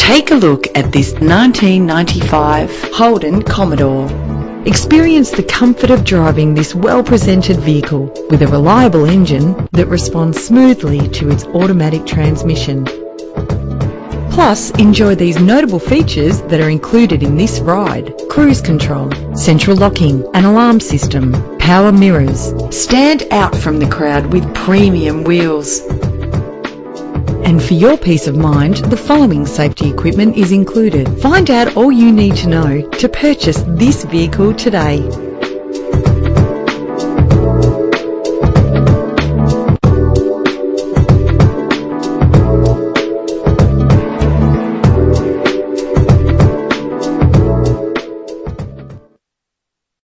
Take a look at this 1995 Holden Commodore. Experience the comfort of driving this well-presented vehicle with a reliable engine that responds smoothly to its automatic transmission. Plus, enjoy these notable features that are included in this ride: cruise control, central locking, an alarm system, power mirrors. Stand out from the crowd with premium wheels. And for your peace of mind, the following safety equipment is included. Find out all you need to know to purchase this vehicle today.